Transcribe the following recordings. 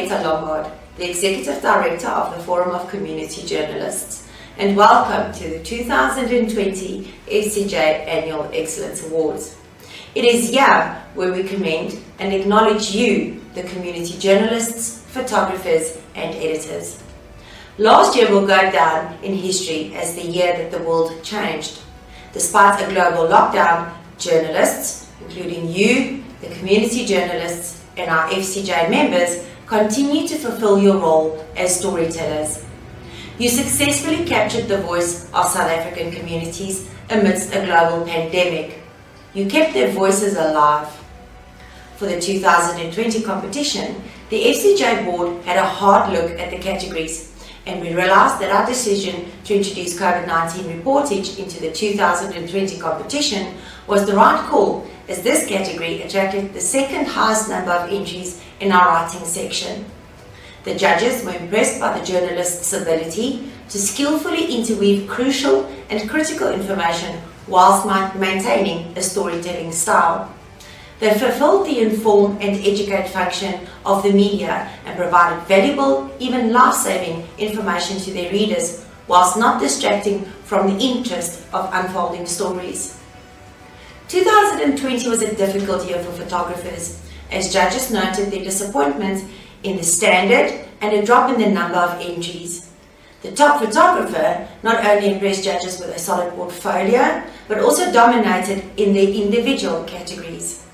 Henrietta Lombard, the Executive Director of the Forum of Community Journalists, and welcome to the 2020 FCJ Annual Excellence Awards. It is here where we commend and acknowledge you, the community journalists, photographers and editors. Last year will go down in history as the year that the world changed. Despite a global lockdown, journalists, including you, the community journalists and our FCJ members, continue to fulfill your role as storytellers. You successfully captured the voice of South African communities amidst a global pandemic. You kept their voices alive. For the 2020 competition, the FCJ board had a hard look at the categories, and we realized that our decision to introduce COVID-19 reportage into the 2020 competition was the right call, as this category attracted the second highest number of entries in our writing section. The judges were impressed by the journalist's ability to skillfully interweave crucial and critical information whilst maintaining a storytelling style. They fulfilled the inform and educate function of the media and provided valuable, even life-saving information to their readers, whilst not distracting from the interest of unfolding stories. 2020 was a difficult year for photographers, as judges noted their disappointment in the standard and a drop in the number of entries. The top photographer not only impressed judges with a solid portfolio, but also dominated in their individual categories.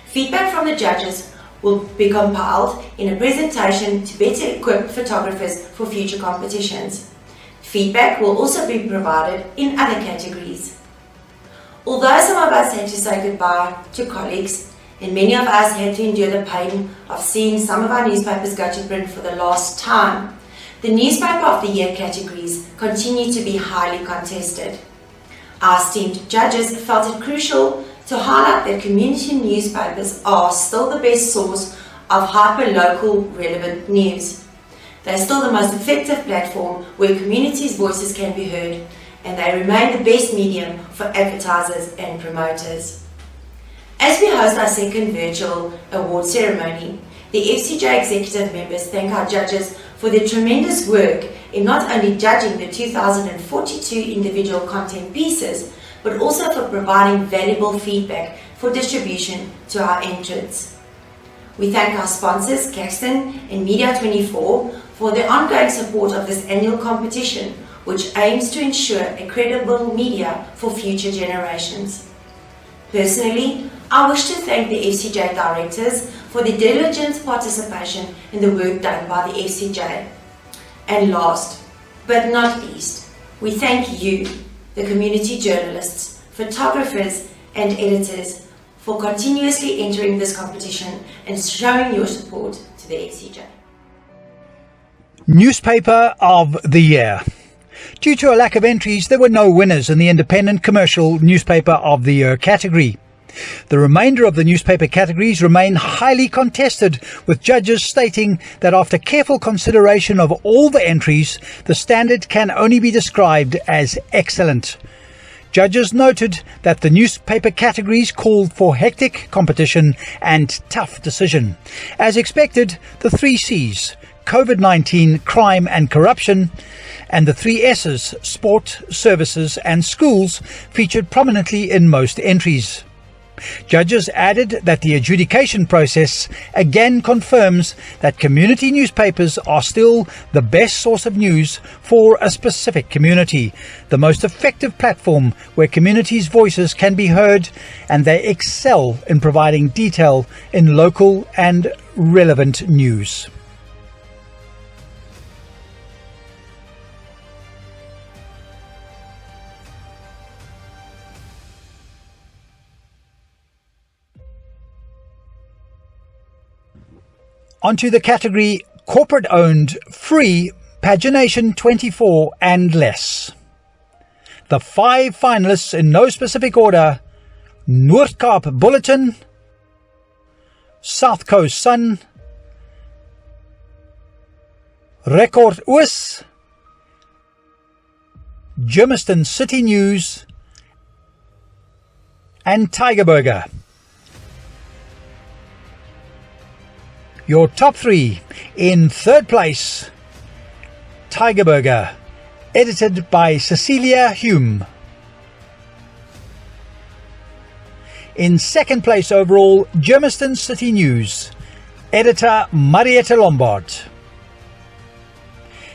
Feedback from the judges will be compiled in a presentation to better equip photographers for future competitions. Feedback will also be provided in other categories. Although some of us had to say goodbye to colleagues, and many of us had to endure the pain of seeing some of our newspapers go to print for the last time, the Newspaper of the Year categories continue to be highly contested. Our esteemed judges felt it crucial to highlight that community newspapers are still the best source of hyper-local relevant news. They are still the most effective platform where communities' voices can be heard, and they remain the best medium for advertisers and promoters. As we host our second virtual award ceremony, the FCJ executive members thank our judges for their tremendous work in not only judging the 2042 individual content pieces, but also for providing valuable feedback for distribution to our entrants. We thank our sponsors, Caxton and Media24, for their ongoing support of this annual competition, which aims to ensure a credible media for future generations. Personally, I wish to thank the FCJ directors for their diligent participation in the work done by the FCJ. And last but not least, we thank you, the community journalists, photographers and editors, for continuously entering this competition and showing your support to the FCJ. Newspaper of the Year. Due to a lack of entries, there were no winners in the Independent Commercial Newspaper of the Year category. The remainder of the newspaper categories remain highly contested, with judges stating that after careful consideration of all the entries, the standard can only be described as excellent. Judges noted that the newspaper categories called for hectic competition and tough decision. As expected, the 3 C's, COVID-19, crime and corruption, and the 3 S's, sport, services and schools, featured prominently in most entries. Judges added that the adjudication process again confirms that community newspapers are still the best source of news for a specific community, the most effective platform where communities' voices can be heard, and they excel in providing detail in local and relevant news. Onto the category corporate-owned, free, pagination 24 and less. The 5 finalists in no specific order: Noord-Kaap Bulletin, South Coast Sun, Record Oos, Germiston City News, and Tiger Burger. Your top 3. In third place, Tiger Burger, edited by Cecilia Hume. In second place overall, Germiston City News, editor Marietta Lombard.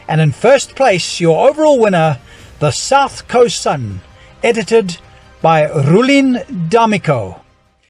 And in first place, your overall winner, the South Coast Sun, edited by Rulin D'Amico.